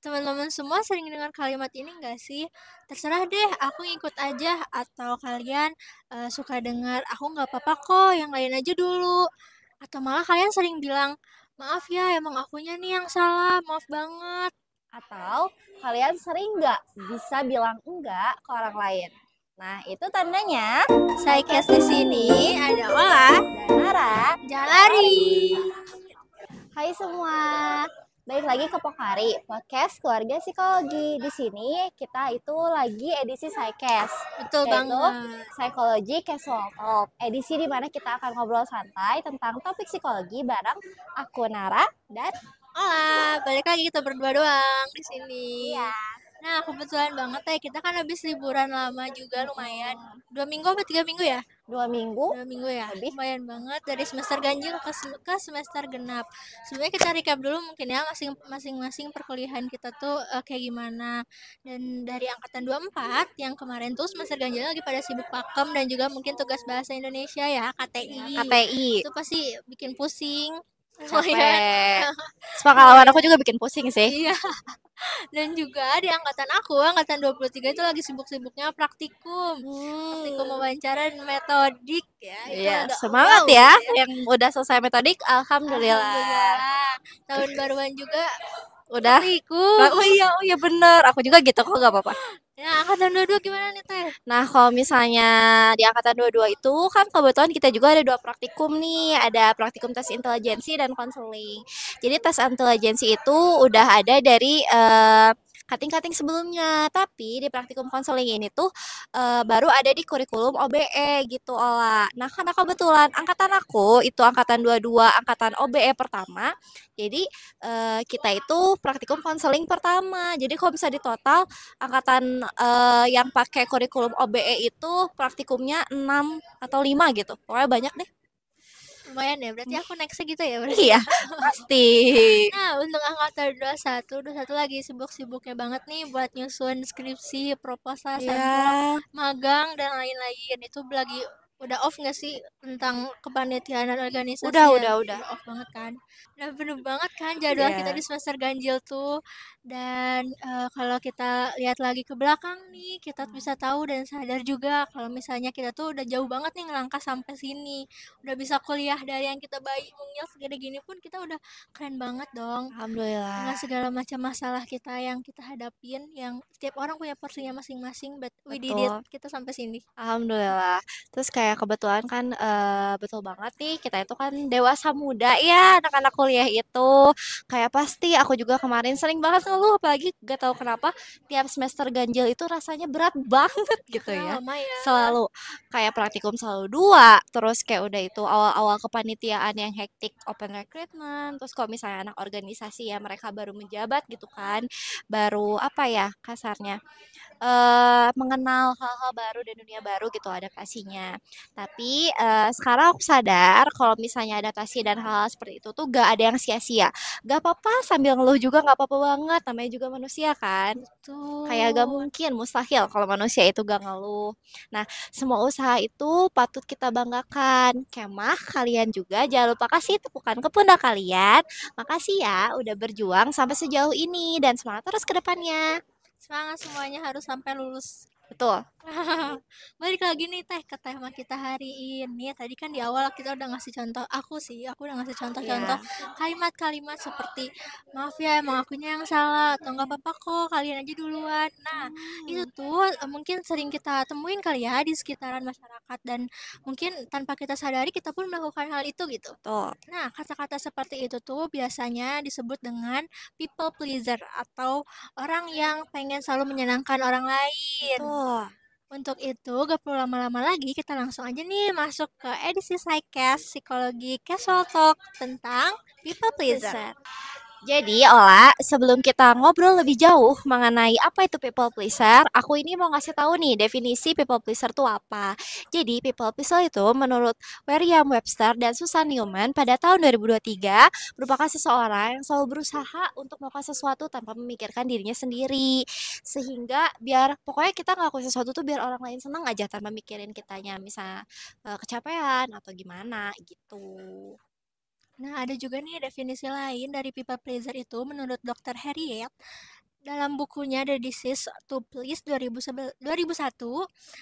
Teman-teman semua sering dengar kalimat ini nggak sih? Terserah deh, aku ngikut aja. Atau kalian suka dengar, aku nggak apa-apa kok, yang lain aja dulu. Atau malah kalian sering bilang, maaf ya, emang akunya nih yang salah, maaf banget. Atau kalian sering nggak bisa bilang enggak ke orang lain? Nah, itu tandanya Saya Kes di sini ada Ola dan Nara. Jalari. Hai semua, balik lagi ke Pokari, podcast keluarga psikologi. Di sini kita itu lagi edisi Psycast, Betul yaitu banget. Psychology Casual Talk. Edisi di mana kita akan ngobrol santai tentang topik psikologi bareng aku Nara dan Ola, balik lagi kita berdua doang di sini. Iya. Nah, kebetulan banget ya, kita kan habis liburan lama juga lumayan. 2 minggu apa 3 minggu ya? 2 minggu 2 minggu ya, lebih. lumayan banget dari semester ganjil ke semester genap. Sebenarnya kita recap dulu mungkin ya masing-masing perkuliahan kita tuh kayak gimana. Dan dari angkatan 24 yang kemarin tuh semester ganjil lagi pada sibuk pakem dan juga mungkin tugas bahasa Indonesia ya, KTI. KTI. Itu pasti bikin pusing. Lumayan. Capek. Sepengalaman aku juga bikin pusing sih. Iya. Dan juga di angkatan 23 itu lagi sibuk-sibuknya praktikum. Praktikum wawancara dan metodik ya. Itu Iya, udah semangat wow ya gitu ya. yang udah selesai metodik. Alhamdulillah. Alhamdulillah. Tahun baruan juga Udah. praktikum. Oh iya bener. Aku juga gitu kok gak apa-apa. Ya, angkatan 22 gimana nih Teh? Nah, kalau misalnya di angkatan 22 itu kan kebetulan kita juga ada 2 praktikum nih. Ada praktikum tes intelijensi dan konseling. Jadi tes intelijensi itu udah ada dari kating-kating sebelumnya. Tapi di praktikum konseling ini tuh baru ada di kurikulum OBE gitu, Ola. Nah, karena kebetulan angkatan aku itu angkatan 22, angkatan OBE pertama. Jadi kita itu praktikum konseling pertama. Jadi kalau bisa di total angkatan yang pakai kurikulum OBE itu praktikumnya 6 atau 5 gitu. Pokoknya banyak deh. Lumayan ya, berarti aku nextnya gitu ya berarti. Iya, pasti. Nah, untuk angkatan 21 lagi sibuk-sibuknya banget nih buat nyusun skripsi, proposal, sampel, Ya, magang, dan lain-lain. Itu lagi udah off nggak sih tentang kepanitiaan dan udah, organisasi ya? udah, udah. Udah off banget kan? Udah penuh banget kan jadwal kita Ya, di semester ganjil tuh. Dan kalau kita lihat lagi ke belakang nih, kita bisa tahu dan sadar juga kalau misalnya kita tuh udah jauh banget nih ngelangkah sampai sini. Udah bisa kuliah dari yang kita bayi mungil segede gini pun kita udah keren banget dong dengan alhamdulillah. segala macam masalah kita yang kita hadapin yang setiap orang punya porsinya masing-masing but we did it Betul. kita sampai sini. Alhamdulillah. Terus kayak kebetulan kan betul banget nih kita itu kan dewasa muda ya anak-anak kuliah itu. Kayak pasti aku juga kemarin sering banget ngeluh apalagi gak tahu kenapa tiap semester ganjil itu rasanya berat banget gitu ya. Lama ya. Selalu kayak praktikum selalu dua, terus kayak udah itu awal-awal kepanitiaan yang hektik open recruitment, terus kalau misalnya anak organisasi ya mereka baru menjabat gitu kan, baru apa ya kasarnya mengenal hal-hal baru dan dunia baru gitu adaptasinya. Tapi sekarang aku sadar kalau misalnya adaptasi dan hal-hal seperti itu tuh gak ada yang sia-sia. Gak apa-apa sambil ngeluh juga gak apa-apa banget. Namanya juga manusia kan. Kayak gak Tuh. mungkin, mustahil kalau manusia itu gak ngeluh. Nah, semua usaha itu patut kita banggakan. Kemah, kalian juga jangan lupa kasih tepukan ke pundak kalian. Makasih ya udah berjuang sampai sejauh ini dan semangat terus ke depannya. Semangat semuanya harus sampai lulus. Betul. Balik lagi nih Teh ke tema kita hari ini. Tadi kan di awal kita udah ngasih contoh, aku udah ngasih contoh-contoh Ya. kalimat-kalimat seperti maaf ya emang akunya yang salah atau nggak apa-apa kok kalian aja duluan. Nah, itu tuh mungkin sering kita temuin kali ya di sekitaran masyarakat dan mungkin tanpa kita sadari kita pun melakukan hal itu gitu. Betul. Nah, kata-kata seperti itu tuh biasanya disebut dengan people pleaser atau orang yang pengen selalu menyenangkan orang lain. Betul. Untuk itu, gak perlu lama-lama lagi, kita langsung aja nih masuk ke edisi Psycast Psikologi Casual Talk tentang people pleaser. Pleaser. Jadi, Ola, sebelum kita ngobrol lebih jauh mengenai apa itu people pleaser, aku ini mau ngasih tahu nih definisi people pleaser itu apa. Jadi, people pleaser itu menurut Merriam-Webster dan Susan Newman pada tahun 2023 merupakan seseorang yang selalu berusaha untuk melakukan sesuatu tanpa memikirkan dirinya sendiri. Sehingga biar pokoknya kita ngelakuin sesuatu tuh biar orang lain senang aja tanpa mikirin kitanya misalnya kecapean atau gimana gitu. Nah, ada juga nih definisi lain dari people pleaser itu menurut Dr. Harriet. Dalam bukunya The Disease to Please 2001,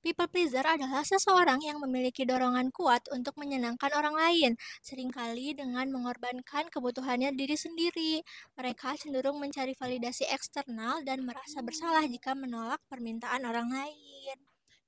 people pleaser adalah seseorang yang memiliki dorongan kuat untuk menyenangkan orang lain, seringkali dengan mengorbankan kebutuhannya diri sendiri. Mereka cenderung mencari validasi eksternal dan merasa bersalah jika menolak permintaan orang lain.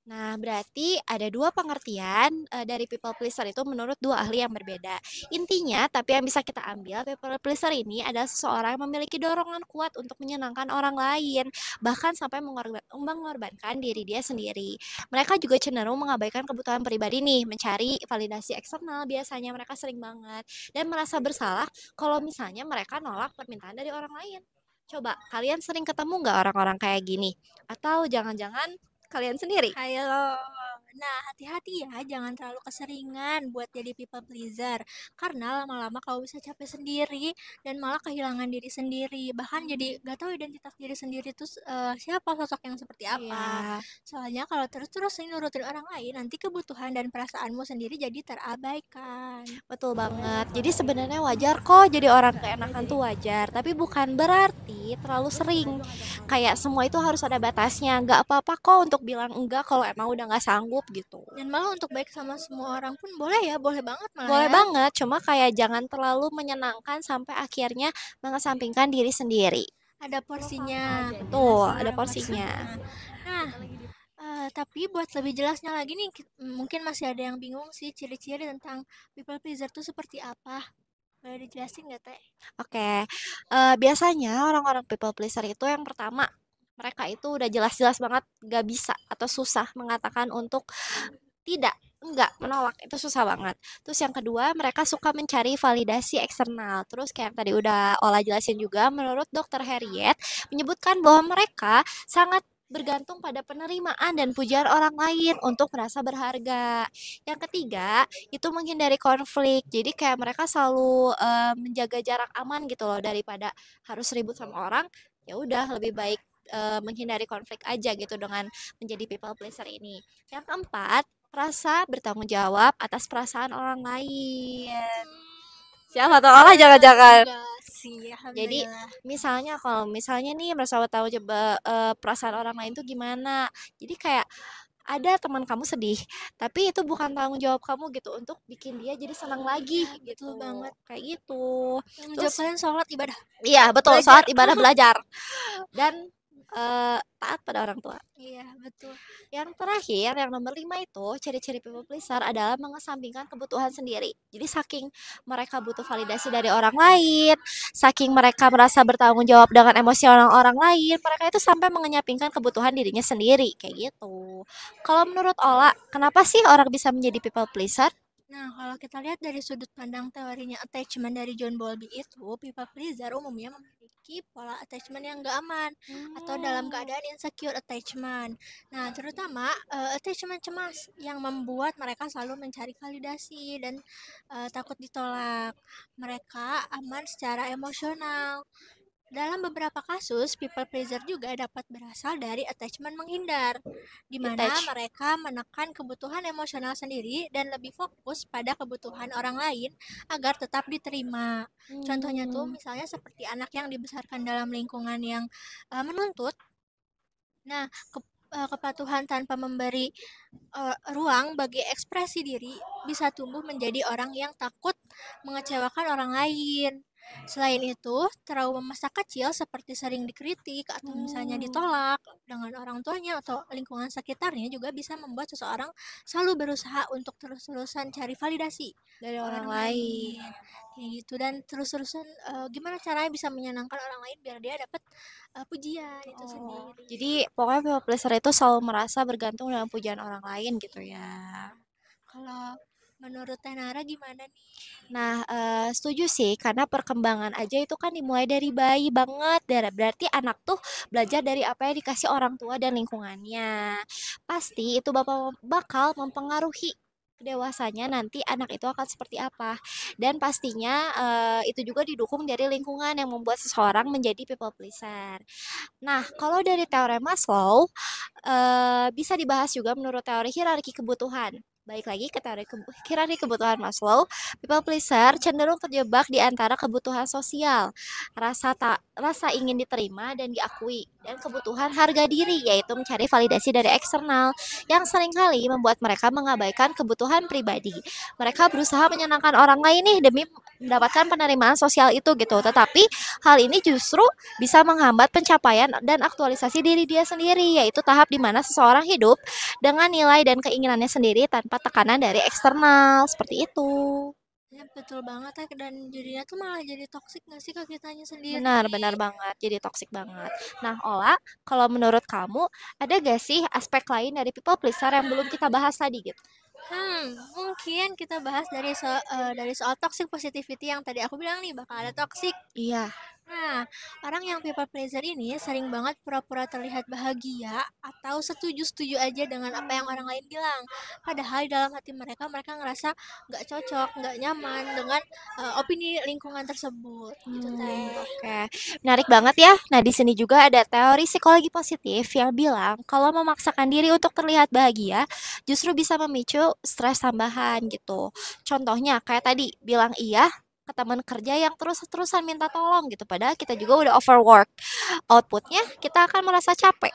Nah, berarti ada dua pengertian dari people pleaser itu menurut dua ahli yang berbeda. Intinya, tapi yang bisa kita ambil, people pleaser ini adalah seseorang yang memiliki dorongan kuat untuk menyenangkan orang lain, bahkan sampai mengorbankan diri dia sendiri. Mereka juga cenderung mengabaikan kebutuhan pribadi nih, mencari validasi eksternal, biasanya mereka sering banget, dan merasa bersalah kalau misalnya mereka nolak permintaan dari orang lain. Coba, kalian sering ketemu nggak orang-orang kayak gini? Atau jangan-jangan kalian sendiri? Hayo. Nah, hati-hati ya, jangan terlalu keseringan buat jadi people pleaser. Karena lama-lama kau bisa capek sendiri dan malah kehilangan diri sendiri. Bahkan jadi gak tahu identitas diri sendiri tuh siapa sosok yang seperti apa. Iya, Soalnya kalau terus-terus nurutin orang lain, nanti kebutuhan dan perasaanmu sendiri jadi terabaikan. betul banget. Jadi sebenarnya wajar kok jadi orang keenakan tuh wajar, tapi bukan berarti terlalu sering. Kayak semua itu harus ada batasnya. Nggak apa-apa kok untuk bilang enggak kalau emang udah nggak sanggup gitu. Dan malah untuk baik sama semua orang pun boleh ya, boleh banget malah Boleh ya. banget, cuma kayak jangan terlalu menyenangkan sampai akhirnya mengesampingkan diri sendiri. Ada porsinya, Betul, porsinya ada ada porsinya. porsinya. Nah, tapi buat lebih jelasnya lagi nih, mungkin masih ada yang bingung sih ciri-ciri tentang people pleaser tuh seperti apa. Boleh dijelasin nggak, Teh? Oke, biasanya orang-orang people pleaser itu yang pertama, mereka itu udah jelas-jelas banget gak bisa atau susah mengatakan untuk tidak, enggak, menolak, itu susah banget. Terus yang kedua, mereka suka mencari validasi eksternal. Terus kayak yang tadi udah Ola jelasin juga, menurut Dokter Harriet, menyebutkan bahwa mereka sangat bergantung pada penerimaan dan pujian orang lain untuk merasa berharga. Yang ketiga, itu menghindari konflik. Jadi kayak mereka selalu menjaga jarak aman gitu loh daripada harus ribut sama orang. Ya udah lebih baik menghindari konflik aja gitu dengan menjadi people pleaser ini. Yang keempat, rasa bertanggung jawab atas perasaan orang lain. Siapa tahu Allah jangan-jangan. Enggak sih, Jadi alhamdulillah. misalnya kalau misalnya nih merasa bertanggung jawab perasaan orang lain tuh gimana? Jadi kayak ada teman kamu sedih, tapi itu bukan tanggung jawab kamu gitu untuk bikin dia jadi senang lagi Ya, betul gitu. banget. Kayak gitu. Tanggung jawab Terus kalian sholat ibadah, iya betul, belajar. saat ibadah belajar dan taat pada orang tua. Iya, betul. Yang terakhir, yang nomor 5 itu, ciri-ciri people pleaser adalah mengesampingkan kebutuhan sendiri. Jadi saking mereka butuh validasi dari orang lain, saking mereka merasa bertanggung jawab dengan emosi orang-orang lain, mereka itu sampai mengenyampingkan kebutuhan dirinya sendiri, kayak gitu. Kalau menurut Ola, kenapa sih orang bisa menjadi people pleaser? Nah, kalau kita lihat dari sudut pandang teorinya attachment dari John Bowlby itu, people pleaser umumnya memiliki pola attachment yang gak aman atau dalam keadaan insecure attachment. Nah, terutama attachment cemas yang membuat mereka selalu mencari validasi dan takut ditolak. Mereka aman secara emosional. Dalam beberapa kasus, people pleaser juga dapat berasal dari attachment menghindar, di mana Detach. mereka menekan kebutuhan emosional sendiri dan lebih fokus pada kebutuhan orang lain agar tetap diterima. Contohnya tuh Hmm. misalnya seperti anak yang dibesarkan dalam lingkungan yang menuntut. Nah, kepatuhan tanpa memberi ruang bagi ekspresi diri bisa tumbuh menjadi orang yang takut mengecewakan orang lain. Selain itu, trauma masa kecil seperti sering dikritik atau misalnya ditolak dengan orang tuanya atau lingkungan sekitarnya juga bisa membuat seseorang selalu berusaha untuk terus-terusan cari validasi Dari ke orang orang lain. lain. Kayak gitu dan terus-terusan gimana caranya bisa menyenangkan orang lain biar dia dapat pujian itu Oh, sendiri. jadi pokoknya people pleaser itu selalu merasa bergantung dengan pujian orang lain gitu ya. Iya. Kalau menurut Tenara gimana nih? Nah, setuju sih karena perkembangan aja itu kan dimulai dari bayi banget. Berarti anak tuh belajar dari apa yang dikasih orang tua dan lingkungannya. Pasti itu bakal mempengaruhi dewasanya nanti anak itu akan seperti apa. Dan pastinya itu juga didukung dari lingkungan yang membuat seseorang menjadi people pleaser. Nah, kalau dari teori Maslow bisa dibahas juga menurut teori hierarki kebutuhan. Balik lagi ke teori hierarki kebutuhan Maslow, people pleaser cenderung terjebak di antara kebutuhan sosial, rasa ingin diterima dan diakui, dan kebutuhan harga diri, yaitu mencari validasi dari eksternal, yang seringkali membuat mereka mengabaikan kebutuhan pribadi. Mereka berusaha menyenangkan orang lain nih demi mendapatkan penerimaan sosial itu gitu. Tetapi hal ini justru bisa menghambat pencapaian dan aktualisasi diri dia sendiri, yaitu tahap di mana seseorang hidup dengan nilai dan keinginannya sendiri tanpa tekanan dari eksternal, seperti itu. Ya, betul banget ya, dan jadinya tuh malah jadi toksik nggak sih ke kitanya sendiri Benar, nih? benar banget. Jadi toksik banget. Nah, Ola, kalau menurut kamu, ada gak sih aspek lain dari people pleaser yang belum kita bahas tadi gitu? Mungkin kita bahas dari soal toxic positivity yang tadi aku bilang nih bakal ada toxic. Iya. Nah, orang yang people pleaser ini sering banget pura-pura terlihat bahagia atau setuju-setuju aja dengan apa yang orang lain bilang. Padahal di dalam hati mereka, mereka ngerasa nggak cocok, nggak nyaman dengan opini lingkungan tersebut. Gitu teh. Oke, menarik banget ya. Nah, di sini juga ada teori psikologi positif yang bilang kalau memaksakan diri untuk terlihat bahagia justru bisa memicu stres tambahan gitu. Contohnya kayak tadi bilang iya ke teman kerja yang terus-terusan minta tolong gitu. Padahal kita juga udah overwork. Outputnya kita akan merasa capek.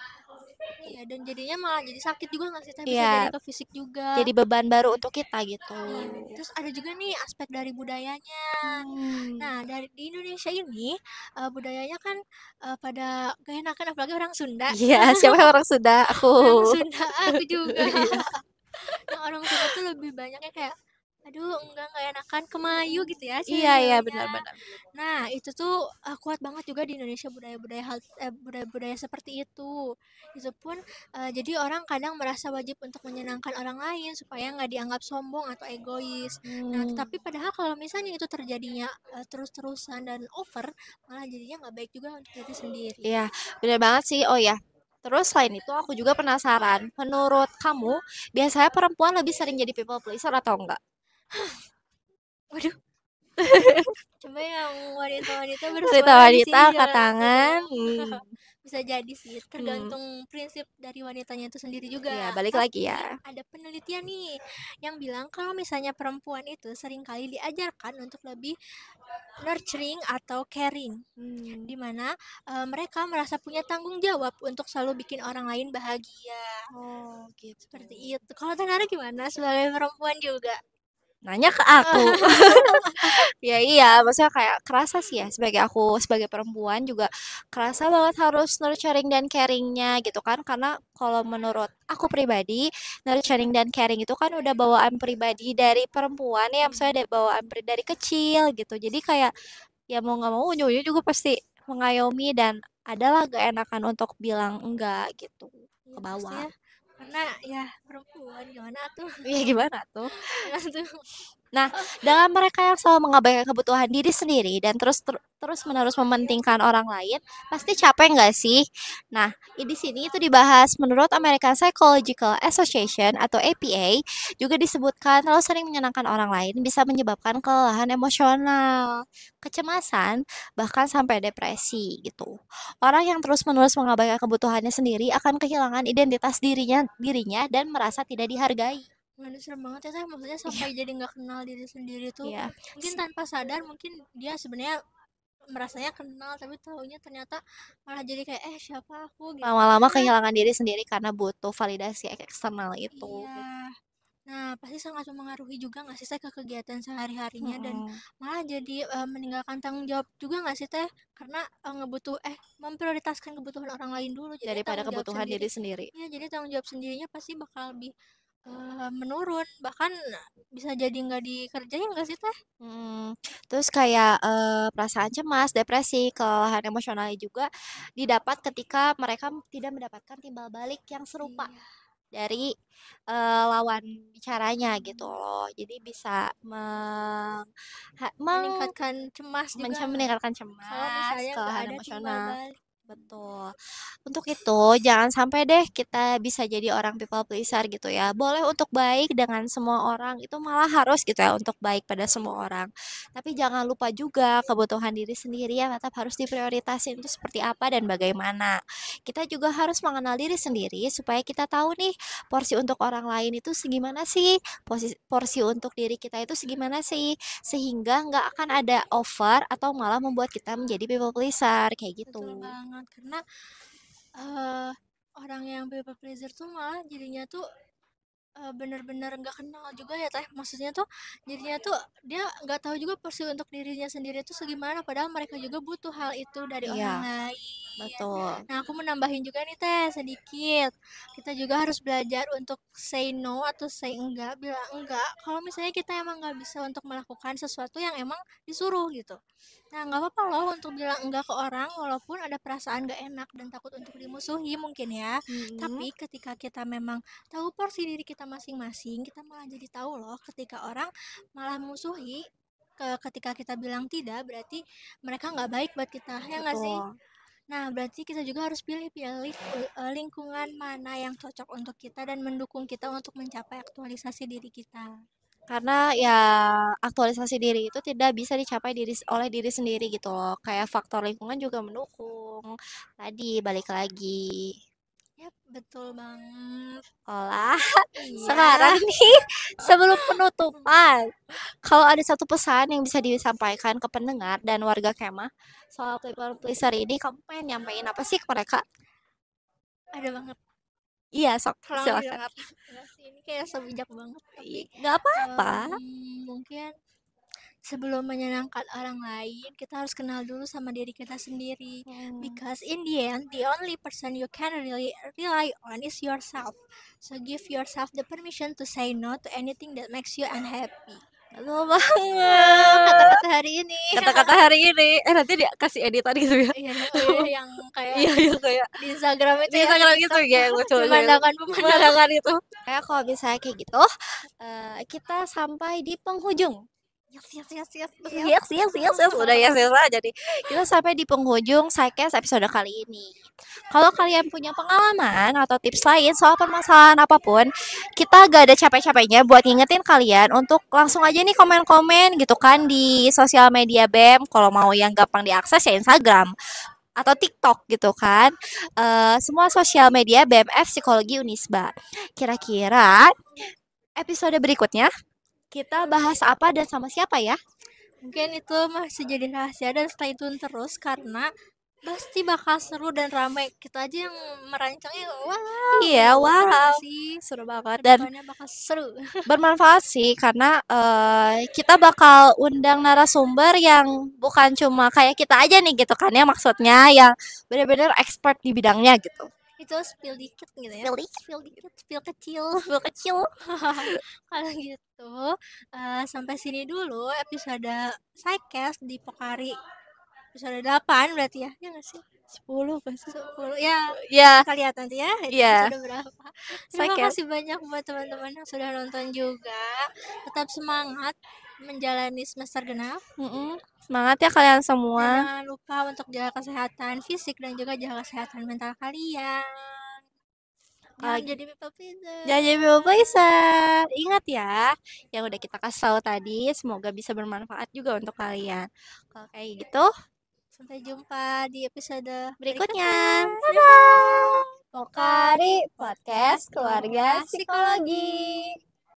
Iya, dan jadinya malah jadi sakit juga nggak sih teh, bisa jadi Iya, ke fisik juga. jadi beban baru untuk kita gitu. Iya, terus ada juga nih aspek dari budayanya. Hmm. Nah, dari di Indonesia ini budayanya kan pada gak enakan, apalagi orang Sunda. Iya, siapa yang orang sudah aku. Orang Sunda, aku juga. Iya. Yang orang Sunda tuh lebih banyaknya kayak, aduh enggak nggak enakan, kemayu gitu ya Iya, iya cewek-ceweknya. benar-benar. Nah, itu tuh kuat banget juga di Indonesia budaya-budaya seperti itu. Itu pun jadi orang kadang merasa wajib untuk menyenangkan orang lain supaya nggak dianggap sombong atau egois. Nah, Hmm. tetapi padahal kalau misalnya itu terjadinya terus-terusan dan over, malah jadinya nggak baik juga untuk diri sendiri. Iya, benar banget sih. Oh ya, terus selain itu aku juga penasaran. Menurut kamu, biasanya perempuan lebih sering jadi people pleaser atau enggak? Waduh, coba yang wanita-wanita bersuara di Wanita-wanita sini angkat jangan aku tangan. dong. Bisa jadi sih, Hmm. tergantung prinsip dari wanitanya itu sendiri juga. Iya, balik lagi ya. Tapi ada penelitian nih yang bilang kalau misalnya perempuan itu seringkali diajarkan untuk lebih nurturing atau caring, Hmm. di mana mereka merasa punya tanggung jawab untuk selalu bikin orang lain bahagia. Oh, gitu. Seperti itu. Kalau Tanara gimana sebagai perempuan juga? Nanya ke aku. Ya iya, maksudnya kayak kerasa sih ya sebagai aku sebagai perempuan juga kerasa banget harus nurturing dan caringnya gitu kan karena kalau menurut aku pribadi nurturing dan caring itu kan udah bawaan pribadi dari perempuan ya maksudnya dari bawaan dari kecil gitu jadi kayak ya mau nggak mau ujung-ujungnya juga pasti mengayomi dan adalah gak enakan untuk bilang enggak gitu Ya ke pasti bawah. ya, karena ya perempuan gimana tuh. Iya gimana tuh? Gimana tuh. Nah, dengan mereka yang selalu mengabaikan kebutuhan diri sendiri dan terus-menerus mementingkan orang lain, pasti capek nggak sih? Nah, di sini itu dibahas menurut American Psychological Association atau APA, juga disebutkan terlalu sering menyenangkan orang lain bisa menyebabkan kelelahan emosional, kecemasan, bahkan sampai depresi gitu. Orang yang terus-menerus mengabaikan kebutuhannya sendiri akan kehilangan identitas dirinya dan merasa tidak dihargai. Waduh, serem banget ya saya, maksudnya Iya, sampai jadi nggak kenal diri sendiri tuh, iya. mungkin tanpa sadar, mungkin dia sebenarnya merasanya kenal tapi taunya ternyata malah jadi kayak siapa aku gitu. Lama-lama kehilangan diri sendiri karena butuh validasi eksternal itu. Iya. Nah, pasti sangat memengaruhi juga nggak sih Teh ke kegiatan sehari-harinya, dan Mm-mm. malah jadi meninggalkan tanggung jawab juga nggak sih Teh? Karena memprioritaskan kebutuhan orang lain dulu, jadinya Daripada tanggung jawab kebutuhan sendiri. diri sendiri. Ya, jadi tanggung jawab sendirinya pasti bakal lebih menurun, bahkan bisa jadi nggak dikerjain nggak sih Teh? Hmm, terus kayak perasaan cemas, depresi, kelelahan emosional juga didapat ketika mereka tidak mendapatkan timbal balik yang serupa Iya. dari lawan bicaranya gitu loh. Jadi bisa meng, ha- meng Meningkatkan cemas juga meningkatkan kalau cemas, misalnya nggak kelelahan ada timbal emosional. balik. Betul. Untuk itu, jangan sampai deh kita bisa jadi orang people pleaser gitu ya. Boleh untuk baik dengan semua orang, itu malah harus gitu ya untuk baik pada semua orang. Tapi jangan lupa juga kebutuhan diri sendiri yang tetap harus diprioritasin itu seperti apa dan bagaimana. Kita juga harus mengenal diri sendiri supaya kita tahu nih porsi untuk orang lain itu segimana sih, porsi, porsi untuk diri kita itu segimana sih, sehingga nggak akan ada over atau malah membuat kita menjadi people pleaser kayak Betul gitu. banget, karena eh, orang yang people pleaser tuh malah jadinya tuh bener-bener nggak kenal juga ya Teh, maksudnya tuh jadinya tuh dia nggak tahu juga porsi untuk dirinya sendiri tuh segimana, padahal mereka juga butuh hal itu dari orang Iya, lain. betul. Nah, aku menambahin juga nih Teh sedikit, kita juga harus belajar untuk say no atau say enggak, bilang enggak kalau misalnya kita emang nggak bisa untuk melakukan sesuatu yang emang disuruh gitu. Nah, nggak apa-apa loh untuk bilang enggak ke orang walaupun ada perasaan nggak enak dan takut untuk dimusuhi mungkin ya. Mhm, Tapi ketika kita memang tahu porsi diri kita masing-masing, kita malah jadi tahu loh ketika orang malah musuhi ketika kita bilang tidak, berarti mereka nggak baik buat kita, ya nggak sih? betul. Nah, berarti kita juga harus pilih-pilih lingkungan mana yang cocok untuk kita dan mendukung kita untuk mencapai aktualisasi diri kita. Karena ya aktualisasi diri itu tidak bisa dicapai oleh diri sendiri gitu loh. Kayak faktor lingkungan juga mendukung. Tadi balik lagi. Yap, betul banget. Olah, Iya. sekarang nih sebelum penutupan, kalau ada satu pesan yang bisa disampaikan ke pendengar dan warga kemah soal people pleaser ini, kamu pengen nyampein apa sih ke mereka? Ada banget. Iya, sok, Tolong silakan. didengar. Enggak sih, ini kayak sebijak banget, tapi Nggak apa-apa. mungkin sebelum menyenangkan orang lain, kita harus kenal dulu sama diri kita sendiri. Hmm. Because in the end, the only person you can really rely on is yourself. So give yourself the permission to say no to anything that makes you unhappy. Betul Nah, banget. kata-kata hari ini. Kata-kata hari ini. Nanti dia kasih editan gitu ya. Iya, oh iya, yang kayak Iya, iya kayak di Instagram itu di ya, di Instagram gitu TikTok. ya, yang lucu-lucu itu. Pemandangan-pemandangan. Pemandangan itu. Kayak kalau misalnya kayak gitu, kita sampai di penghujung. Yes, yes, yes, yes, Yap. yes, yes, yes, yes. Udah yes, yes aja nih. Kita sampai di penghujung Psycast episode kali ini. Kalau kalian punya pengalaman atau tips lain soal permasalahan apapun, kita gak ada capek-capeknya buat ngingetin kalian untuk langsung aja nih komen-komen gitu kan di sosial media BEM. Kalau mau yang gampang diakses ya Instagram atau TikTok gitu kan. Semua sosial media BMF Psikologi Unisba. Kira-kira episode berikutnya kita bahas apa dan sama siapa ya? Mungkin itu masih jadi rahasia dan stay tune terus karena pasti bakal seru dan ramai. Kita aja yang merancangnya wow, Iya, bener wow. gak sih? Seru banget dan Kedepannya bakal seru. bermanfaat sih karena kita bakal undang narasumber yang bukan cuma kayak kita aja nih gitu kan ya maksudnya yang benar-benar expert di bidangnya gitu. Itu spill dikit gitu ya. Spill dikit. Spill dikit, spill kecil. Spill kecil. Kalau gitu, sampai sini dulu episode Psycast di Pokari episode 8 berarti ya. Ya nggak sih? 10 kan sih? 10 ya, Ya, kita lihat nanti ya ya. episode berapa. Terima Saya kasih banyak buat teman-teman yang sudah nonton juga. Tetap semangat menjalani semester genap Semangat ya kalian dan semua. jangan lupa untuk jaga kesehatan fisik dan juga jaga kesehatan mental kalian. Kalau Jangan jadi people pleaser. jangan jadi people pleaser. Ingat ya, yang udah kita kasih tahu tadi, semoga bisa bermanfaat juga untuk kalian. Kalau kayak gitu, Sampai jumpa di episode berikutnya. berikutnya. Bye-bye. Pokari Podcast Keluarga Psikologi.